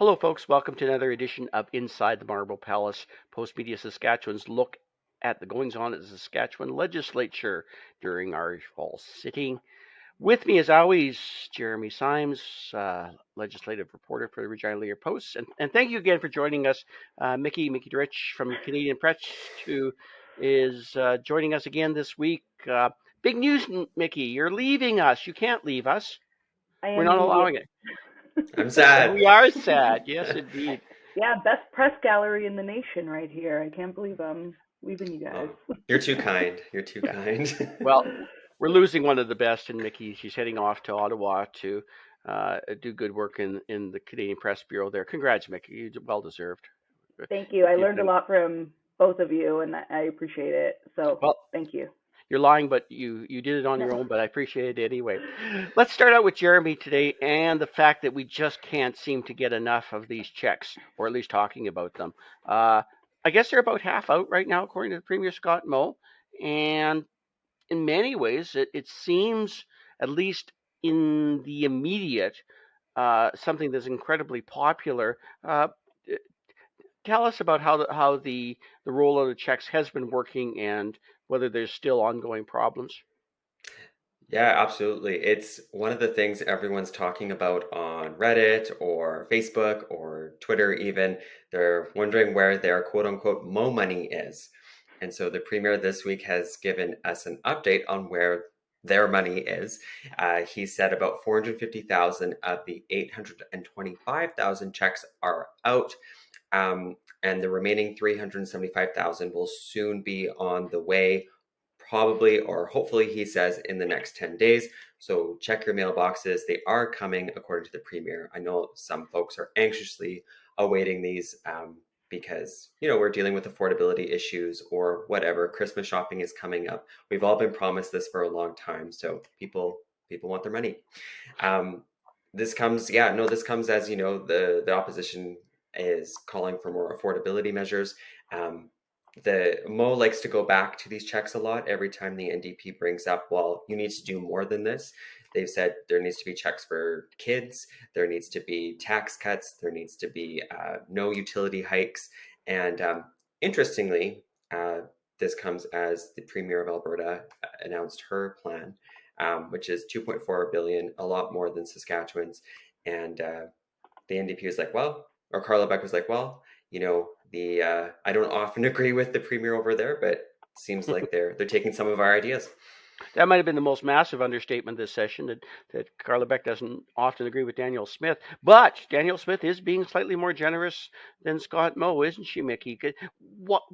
Hello, folks. Welcome to another edition of Inside the Marble Palace, Post Media Saskatchewan's look at the goings on at the Saskatchewan legislature during our fall sitting. With me, as always, Jeremy Symes, legislative reporter for the Regina Lear Post. And thank you again for joining us. Mickey Djuric from Canadian Press, who is joining us again this week. Big news, Mickey. You're leaving us. You can't leave us. I We're am not leaving. allowing it. I'm sad. We are sad. Yes, indeed. Yeah, best press gallery in the nation right here. I can't believe I'm leaving you guys. Oh, you're too kind. You're too kind. Well, we're losing one of the best in Mickey. She's heading off to Ottawa to do good work in the Canadian Press Bureau there. Congrats, Mickey. Well deserved. Thank you. I learned a lot from both of you, and I appreciate it. So Well, thank you. you're lying, but you did it on your No. own, but I appreciate it anyway. Let's start out with Jeremy today and the fact that we just can't seem to get enough of these checks, or at least talking about them. I guess they're about half out right now, according to Premier Scott Moe. And in many ways, it seems, at least in the immediate, something that's incredibly popular. Tell us about how the rollout of checks has been working and whether there's still ongoing problems. Yeah, absolutely. It's one of the things everyone's talking about on Reddit or Facebook or Twitter even. They're wondering where their quote unquote Moe money is. And so the premier this week has given us an update on where their money is. He said about 450,000 of the 825,000 checks are out. And the remaining 375,000 will soon be on the way, probably or hopefully, he says, in the next 10 days. So check your mailboxes. They are coming, according to the premier. I know some folks are anxiously awaiting these because, we're dealing with affordability issues or whatever. Christmas shopping is coming up. We've all been promised this for a long time. So people want their money. This comes as, the opposition is calling for more affordability measures. The Mo likes to go back to these checks a lot every time the NDP brings up, well, you need to do more than this. They've said there needs to be checks for kids, there needs to be tax cuts, there needs to be no utility hikes. And interestingly, this comes as the Premier of Alberta announced her plan, which is 2.4 billion, a lot more than Saskatchewan's. And the NDP was like, well, or Carla Beck was like, well, I don't often agree with the premier over there, but it seems like they're taking some of our ideas. That might have been the most massive understatement this session, that Carla Beck doesn't often agree with Danielle Smith. But Danielle Smith is being slightly more generous than Scott Moe, isn't she, Mickey? What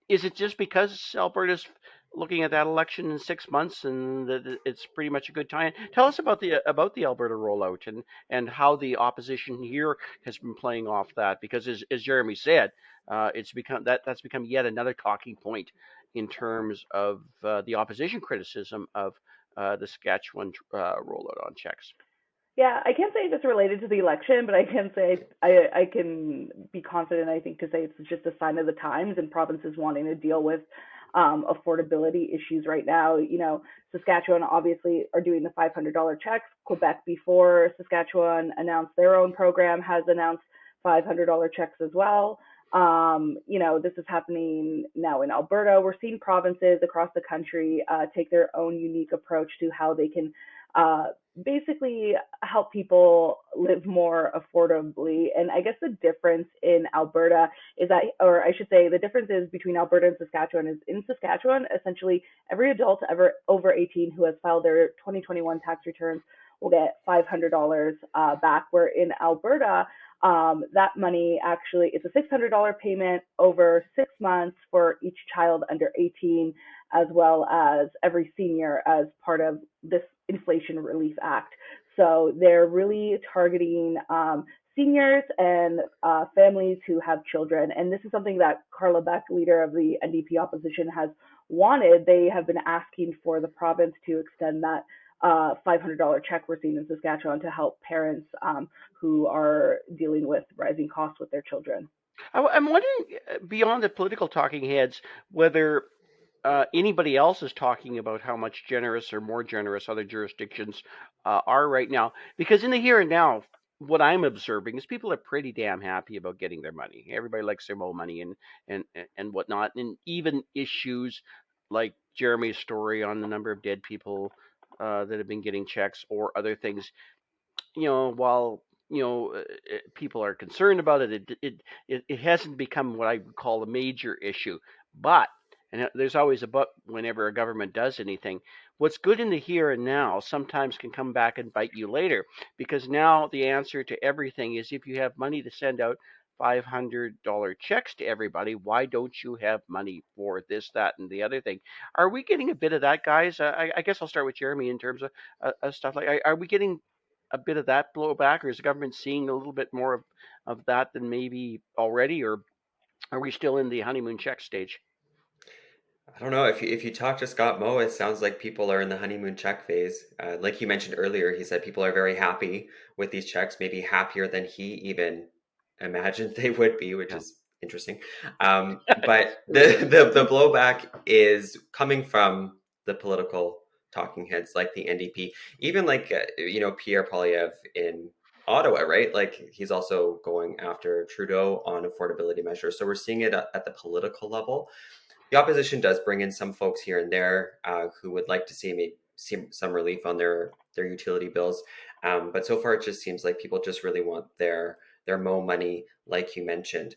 is it, just because Alberta's looking at that election in 6 months and that it's pretty much a good time? Tell us about the Alberta rollout and how the opposition here has been playing off that, because as Jeremy said, that's become yet another talking point in terms of the opposition criticism of the Saskatchewan rollout on checks. Yeah, I can't say if it's related to the election, but I can say I can be confident, I think, to say it's just a sign of the times and provinces wanting to deal with affordability issues right now. Saskatchewan obviously are doing the $500 checks. Quebec, before Saskatchewan announced their own program, has announced $500 checks as well. This is happening now in Alberta. We're seeing provinces across the country take their own unique approach to how they can basically help people live more affordably. And I guess the difference in Alberta is that, or I should say, the difference is between Alberta and Saskatchewan is in Saskatchewan, essentially every adult ever over 18 who has filed their 2021 tax returns will get $500 back, where in Alberta, that money actually, it's a $600 payment over 6 months for each child under 18, as well as every senior as part of this Inflation Relief Act. So they're really targeting seniors and families who have children. And this is something that Carla Beck, leader of the NDP opposition, has wanted. They have been asking for the province to extend that $500 check we're seeing in Saskatchewan to help parents who are dealing with rising costs with their children. I'm wondering, beyond the political talking heads, whether anybody else is talking about how much generous or more generous other jurisdictions are right now. Because in the here and now, what I'm observing is people are pretty damn happy about getting their money. Everybody likes their Moe money and whatnot, and even issues like Jeremy's story on the number of dead people that have been getting checks or other things. While people are concerned about it, it hasn't become what I would call a major issue. But and there's always a but whenever a government does anything. What's good in the here and now sometimes can come back and bite you later, because now the answer to everything is if you have money to send out $500 checks to everybody, why don't you have money for this, that, and the other thing? Are we getting a bit of that, guys? I guess I'll start with Jeremy in terms of stuff like. Are we getting a bit of that blowback, or is the government seeing a little bit more of that than maybe already, or are we still in the honeymoon check stage? I don't know. If you talk to Scott Moe, it sounds like people are in the honeymoon check phase. Like you mentioned earlier, he said people are very happy with these checks, maybe happier than he even imagined they would be, which Yeah. is interesting. But the blowback is coming from the political talking heads like the NDP, even like Pierre Poilievre in Ottawa, right? Like he's also going after Trudeau on affordability measures. So we're seeing it at the political level. The opposition does bring in some folks here and there who would like to see some relief on their utility bills, but so far it just seems like people just really want their Mo money, like you mentioned.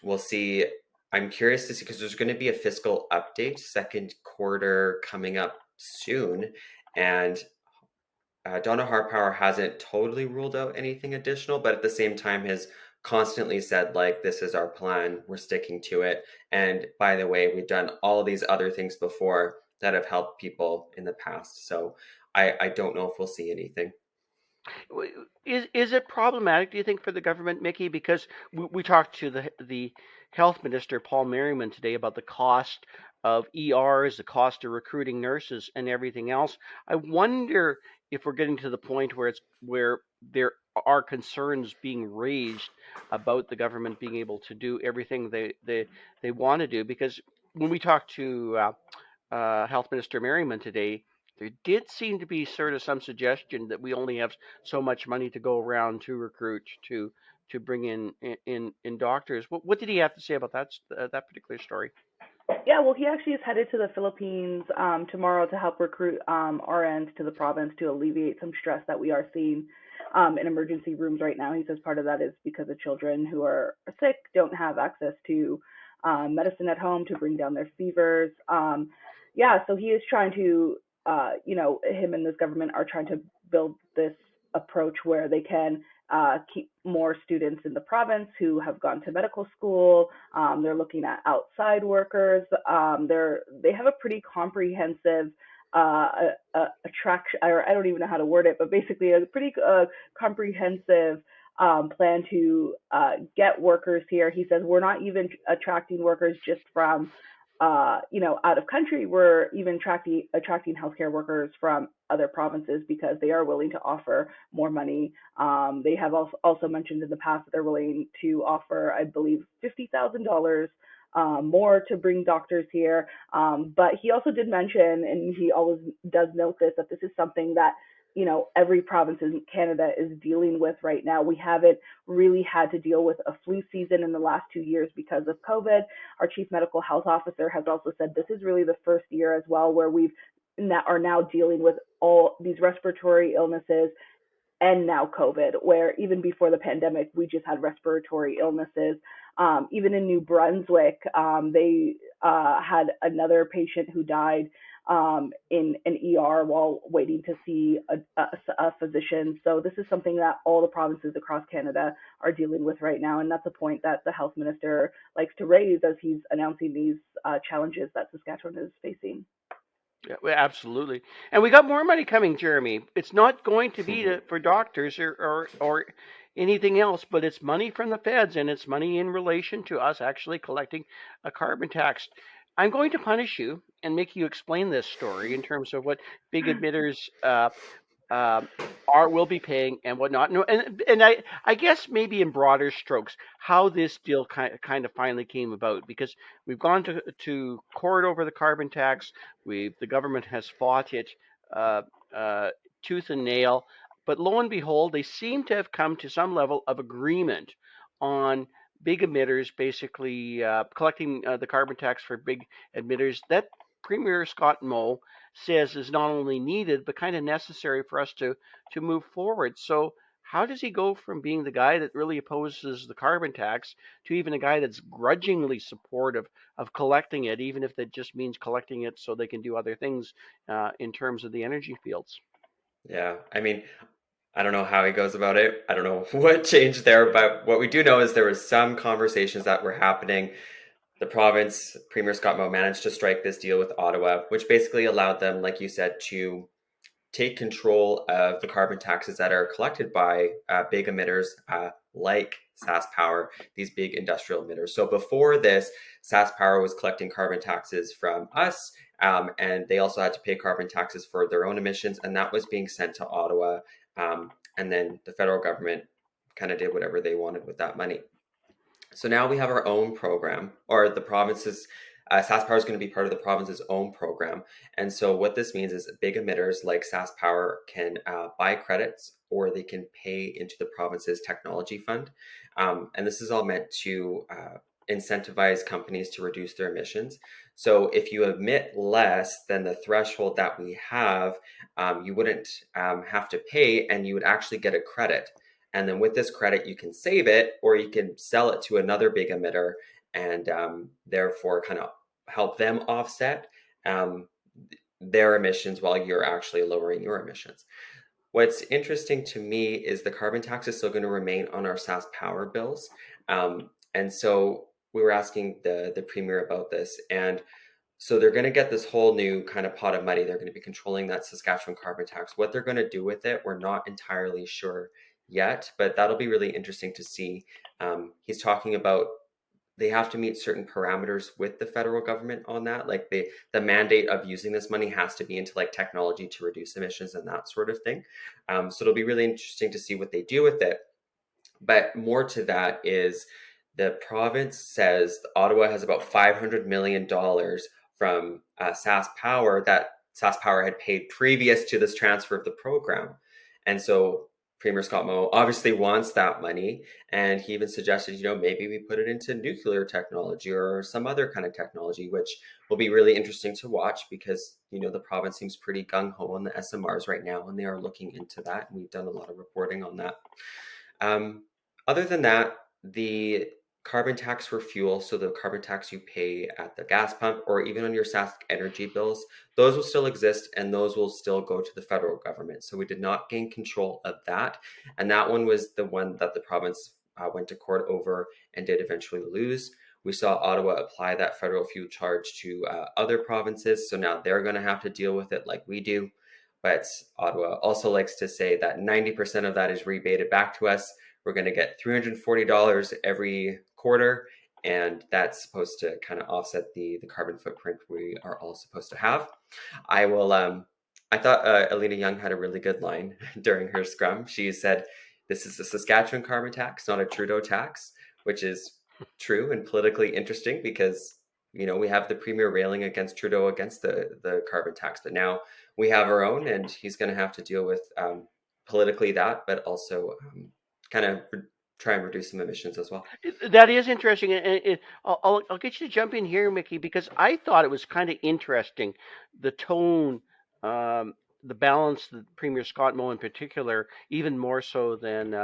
We'll see. I'm curious to see because there's going to be a fiscal update, second quarter coming up soon, and Donna Harpower hasn't totally ruled out anything additional, but at the same time has constantly said, like, this is our plan, we're sticking to it. And by the way, we've done all of these other things before that have helped people in the past. So I don't know if we'll see anything. Is it problematic, do you think, for the government, Mickey? Because we talked to the health minister, Paul Merriman, today about the cost of ERs, the cost of recruiting nurses, and everything else. I wonder if we're getting to the point where there are concerns being raised about the government being able to do everything they want to do. Because when we talked to Health Minister Merriman today, there did seem to be sort of some suggestion that we only have so much money to go around to recruit to bring in doctors. What did he have to say about that particular story? Yeah, well, he actually is headed to the Philippines tomorrow to help recruit RNs to the province to alleviate some stress that we are seeing in emergency rooms right now. He says part of that is because the children who are sick don't have access to medicine at home to bring down their fevers. Yeah, so he is trying to, him and this government are trying to build this approach where they can keep more students in the province who have gone to medical school. They're looking at outside workers. They have a pretty comprehensive attraction, or I don't even know how to word it, but basically a pretty comprehensive plan to get workers here. He says we're not even attracting workers just from out of country. We're even attracting healthcare workers from other provinces because they are willing to offer more money. They have also mentioned in the past that they're willing to offer, I believe, $50,000 more to bring doctors here. But he also did mention, and he always does note this, that this is something that every province in Canada is dealing with right now. We haven't really had to deal with a flu season in the last 2 years because of COVID. Our chief medical health officer has also said this is really the first year as well where are now dealing with all these respiratory illnesses and now COVID, where even before the pandemic, we just had respiratory illnesses. Even in New Brunswick, they had another patient who died in an ER while waiting to see a physician. So this is something that all the provinces across Canada are dealing with right now. And that's a point that the health minister likes to raise as he's announcing these challenges that Saskatchewan is facing. Yeah, well, absolutely. And we got more money coming, Jeremy. It's not going to be for doctors or anything else, but it's money from the feds, and it's money in relation to us actually collecting a carbon tax. I'm going to punish you and make you explain this story in terms of what big emitters um, will be paying and whatnot. No, and I guess maybe in broader strokes, how this deal kind of finally came about, because we've gone to court over the carbon tax. The government has fought it uh, tooth and nail. But lo and behold, they seem to have come to some level of agreement on big emitters, basically collecting the carbon tax for big emitters. That Premier Scott Moe says is not only needed but kind of necessary for us to move forward. So how does he go from being the guy that really opposes the carbon tax to even a guy that's grudgingly supportive of collecting it, even if that just means collecting it so they can do other things in terms of the energy fields? Yeah, I mean, I don't know how he goes about it. I don't know what changed there, but what we do know is there was some conversations that were happening. The province, Premier Scott Moe, managed to strike this deal with Ottawa, which basically allowed them, like you said, to take control of the carbon taxes that are collected by big emitters like SAS Power, these big industrial emitters. So before this, SAS Power was collecting carbon taxes from us, and they also had to pay carbon taxes for their own emissions, and that was being sent to Ottawa. And then the federal government kind of did whatever they wanted with that money. So now we have our own program, or the province's SAS Power is going to be part of the province's own program. And so what this means is big emitters like SAS Power can buy credits or they can pay into the province's technology fund. And this is all meant to incentivize companies to reduce their emissions. So if you emit less than the threshold that we have, you wouldn't have to pay and you would actually get a credit. And then with this credit, you can save it or you can sell it to another big emitter and therefore kind of help them offset um, their emissions while you're actually lowering your emissions. What's interesting to me is the carbon tax is still going to remain on our SAS Power bills. And so we were asking the premier about this. And so they're going to get this whole new kind of pot of money. They're going to be controlling that Saskatchewan carbon tax. What they're going to do with it, we're not entirely sure yet, but that'll be really interesting to see. He's talking about they have to meet certain parameters with the federal government on that. Like the mandate of using this money has to be into like technology to reduce emissions and that sort of thing. So it'll be really interesting to see what they do with it. But more to that is the province says Ottawa has about $500 million from SAS Power that SAS Power had paid previous to this transfer of the program. And so Premier Scott Moe obviously wants that money. And he even suggested, maybe we put it into nuclear technology or some other kind of technology, which will be really interesting to watch because, the province seems pretty gung-ho on the SMRs right now, and they are looking into that. And we've done a lot of reporting on that. Other than that, the carbon tax for fuel, so the carbon tax you pay at the gas pump or even on your Sask energy bills, those will still exist and those will still go to the federal government. So we did not gain control of that. And that one was the one that the province went to court over and did eventually lose. We saw Ottawa apply that federal fuel charge to other provinces. So now they're going to have to deal with it like we do. But Ottawa also likes to say that 90% of that is rebated back to us. We're going to get $340 every quarter, and that's supposed to kind of offset the carbon footprint we are all supposed to have. I thought Alina Young had a really good line during her scrum. She said, "This is a Saskatchewan carbon tax, not a Trudeau tax," which is true and politically interesting because we have the premier railing against Trudeau against the carbon tax, but now we have our own, and he's going to have to deal with politically that, but also kind of try and reduce some emissions as well. That is interesting, and I'll get you to jump in here, Mickey, because I thought it was kind of interesting, the tone, the balance that Premier Scott Moe in particular, even more so than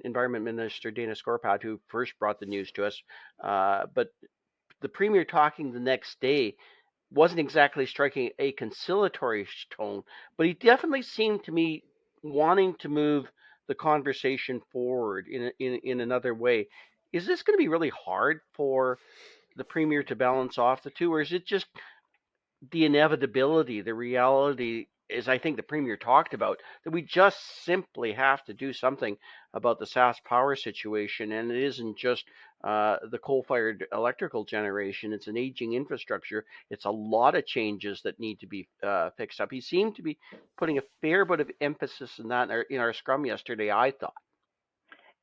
Environment Minister Dana Scorpat, who first brought the news to us. But the Premier talking the next day wasn't exactly striking a conciliatory tone, but he definitely seemed to me wanting to move the conversation forward in another way. Is this going to be really hard for the premier to balance off the two, or is it just the inevitability, the reality, as I think the premier talked about, that we just simply have to do something about the SAS power situation? And it isn't just the coal-fired electrical generation; it's an aging infrastructure. It's a lot of changes that need to be fixed up. He seemed to be putting a fair bit of emphasis in that in our scrum yesterday, I thought.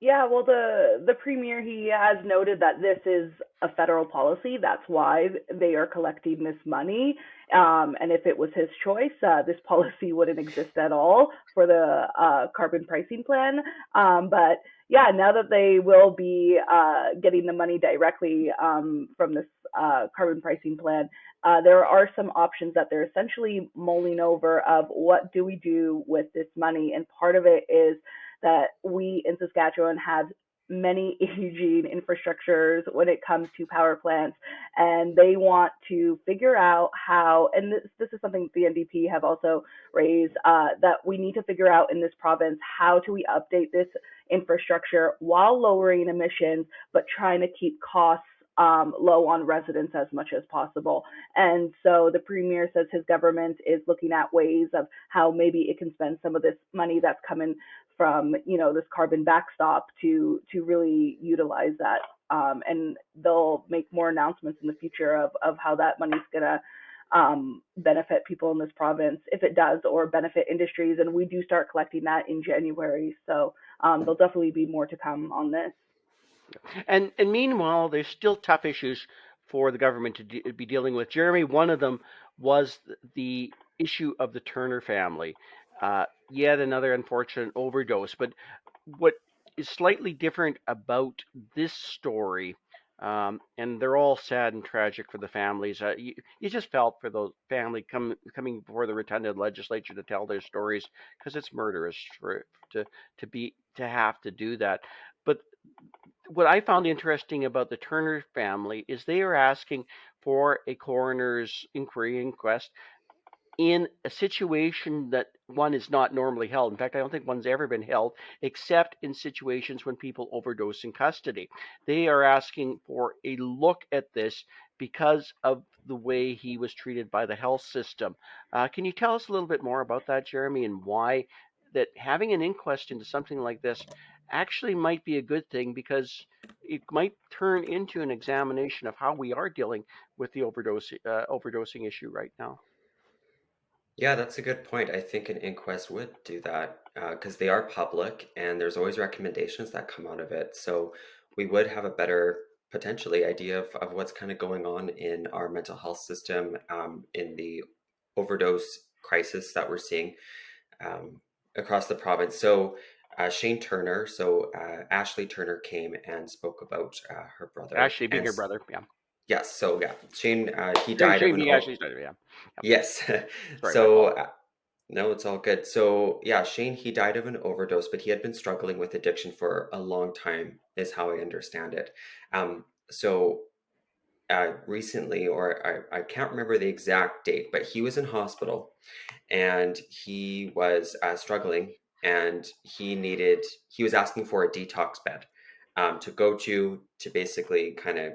Yeah, well, the premier, he has noted that this is a federal policy. That's why they are collecting this money. And if it was his choice, this policy wouldn't exist at all for the carbon pricing plan. But yeah, now that they will be getting the money directly from this carbon pricing plan, there are some options that they're essentially mulling over of what do we do with this money. And part of it is that we in Saskatchewan have many aging infrastructures when it comes to power plants, and they want to figure out how, and this is something the NDP have also raised, that we need to figure out in this province, how do we update this infrastructure while lowering emissions, but trying to keep costs low on residents as much as possible. And so the premier says his government is looking at ways of how maybe it can spend some of this money that's coming from, this carbon backstop to really utilize that. And they'll make more announcements in the future of how that money's going to benefit people in this province, if it does, or benefit industries. And we do start collecting that in January. So there'll definitely be more to come on this. And meanwhile, there's still tough issues for the government to be dealing with. Jeremy, one of them was the issue of the Turner family. Yet another unfortunate overdose. But what is slightly different about this story, and they're all sad and tragic for the families. You just felt for those family coming before the rotunda legislature to tell their stories, because it's murderous for to have to do that. But what I found interesting about the Turner family is they are asking for a coroner's inquest in a situation that one is not normally held. In fact, I don't think one's ever been held except in situations when people overdose in custody. They are asking for a look at this because of the way he was treated by the health system. Can you tell us a little bit more about that, Jeremy, and why that having an inquest into something like this actually might be a good thing, because it might turn into an examination of how we are dealing with the overdosing issue right now? Yeah, that's a good point. I think an inquest would do that because they are public and there's always recommendations that come out of it. So we would have a better, potentially, idea of what's kind of going on in our mental health system, in the overdose crisis that we're seeing across the province. So Shane Turner, Ashley Turner came and spoke about her brother. Ashley being And her brother, yeah. yes, so yeah, Shane, he Or died of Shane an, being Ashley's brother, yeah. Yep. yes. Sorry, my So fault. no, it's all good. So, yeah, Shane, he died of an overdose, but he had been struggling with addiction for a long time, is how I understand it. So, recently, or I can't remember the exact date, but he was in hospital and he was struggling, and he was asking for a detox bed to go to basically kind of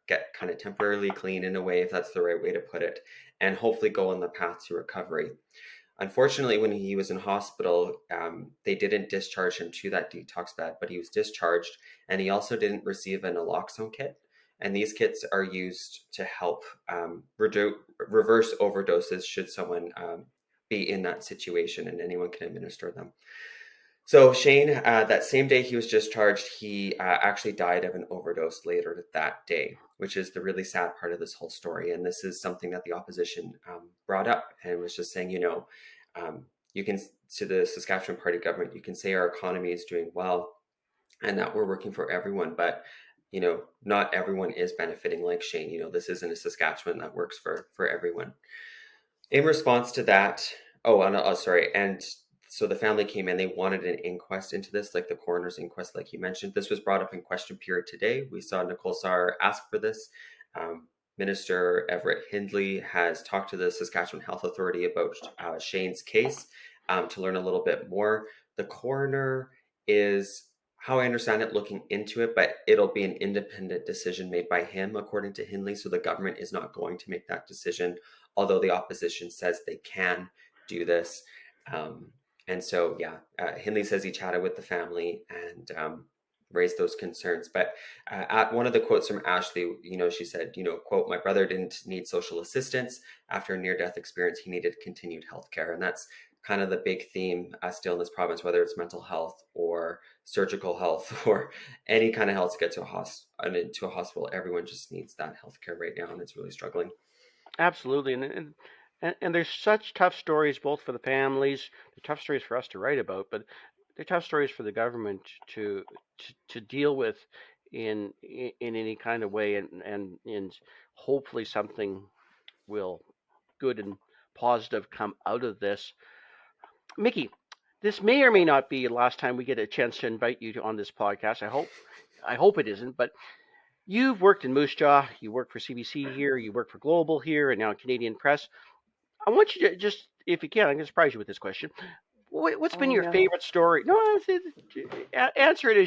get kind of temporarily clean in a way, if that's the right way to put it, and hopefully go on the path to recovery. Unfortunately, when he was in hospital, they didn't discharge him to that detox bed, but he was discharged, and he also didn't receive an naloxone kit. And these kits are used to help reverse overdoses should someone be in that situation, and anyone can administer them. So Shane, that same day he was discharged, he actually died of an overdose later that day, which is the really sad part of this whole story. And this is something that the opposition brought up, and was just saying, you can, to the Saskatchewan Party government, you can say our economy is doing well and that we're working for everyone, but not everyone is benefiting like Shane. This isn't a Saskatchewan that works for everyone. In response to that, sorry, and so the family came in, they wanted an inquest into this, like the coroner's inquest, like you mentioned. This was brought up in question period today. We saw Nicole Sarr ask for this. Minister Everett Hindley has talked to the Saskatchewan Health Authority about Shane's case to learn a little bit more. The coroner is, how I understand it, looking into it, but it'll be an independent decision made by him, according to Hindley. So the government is not going to make that decision, although the opposition says they can do this. And so, yeah, Hindley says he chatted with the family and raised those concerns. But at one of the quotes from Ashley, she said, quote, "My brother didn't need social assistance. After a near-death experience, he needed continued health care." And that's kind of the big theme still in this province, whether it's mental health or surgical health or any kind of health to get to into a hospital. Everyone just needs that healthcare right now, and it's really struggling. Absolutely, and there's such tough stories both for the families, the tough stories for us to write about, but they're tough stories for the government to deal with in any kind of way, and hopefully something will good and positive come out of this. Mickey, this may or may not be the last time we get a chance to invite you on this podcast. I hope it isn't, but you've worked in Moose Jaw, you work for CBC here, you work for Global here, and now Canadian Press. I want you to just, if you can, I'm going to surprise you with this question. What's been Oh your no. favorite story? No, answer it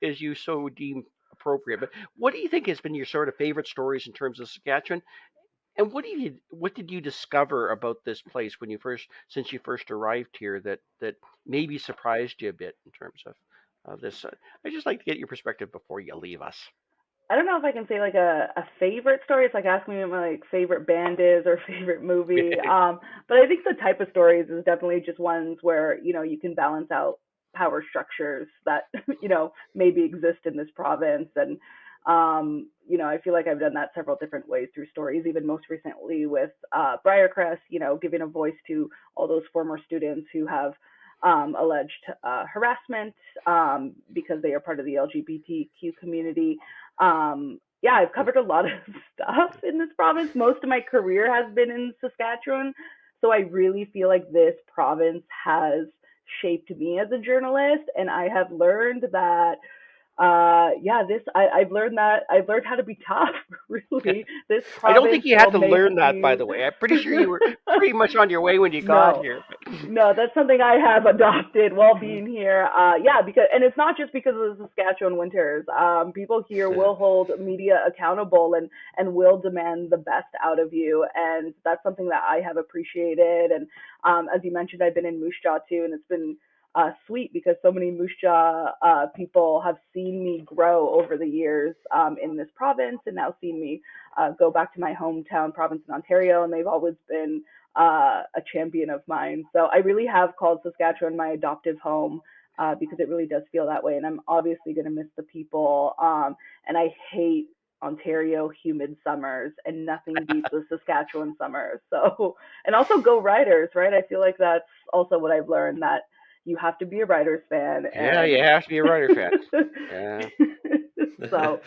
as you so deem appropriate. But what do you think has been your sort of favorite stories in terms of Saskatchewan? And what did you discover about this place when since you first arrived here that maybe surprised you a bit in terms of this? I'd just like to get your perspective before you leave us. I don't know if I can say like a favorite story. It's like asking me what my like favorite band is or favorite movie. But I think the type of stories is definitely just ones where, you can balance out power structures that, maybe exist in this province. And I feel like I've done that several different ways through stories, even most recently with Briarcrest, giving a voice to all those former students who have alleged harassment because they are part of the LGBTQ community. Yeah, I've covered a lot of stuff in this province. Most of my career has been in Saskatchewan. So I really feel like this province has shaped me as a journalist. And I have learned that I've learned how to be tough. Really, this I don't think province you had will to make learn that, by you. the way. I'm pretty sure you were pretty much on your way when you got No, here. no, that's something I have adopted while being here. Yeah, and it's not just because of the Saskatchewan winters. People here will hold media accountable and will demand the best out of you, and that's something that I have appreciated. And as you mentioned, I've been in Moose Jaw too, and it's been sweet because so many Moose Jaw people have seen me grow over the years in this province, and now seen me go back to my hometown province in Ontario, and they've always been a champion of mine. So I really have called Saskatchewan my adoptive home because it really does feel that way. And I'm obviously going to miss the people. And I hate Ontario humid summers, and nothing beats the Saskatchewan summer. So, and also go Riders, right? I feel like that's also what I've learned, that you have to be a Riders fan. Yeah, you And have to be a Rider fan. Yeah, so,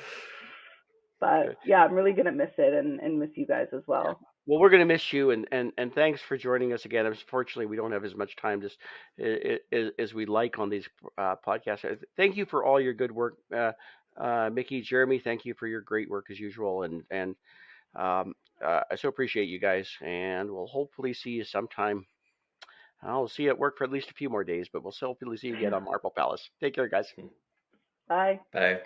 but good. yeah, I'm really going to miss it and miss you guys as Yeah. well. Well, we're going to miss you, and thanks for joining us again. Unfortunately, we don't have as much time as we like on these podcasts. Thank you for all your good work, Mickey, Jeremy. Thank you for your great work as usual, and I so appreciate you guys. And we'll hopefully see you sometime. I'll see you at work for at least a few more days, but we'll hopefully see you again on Marble Palace. Take care, guys. Bye. Bye.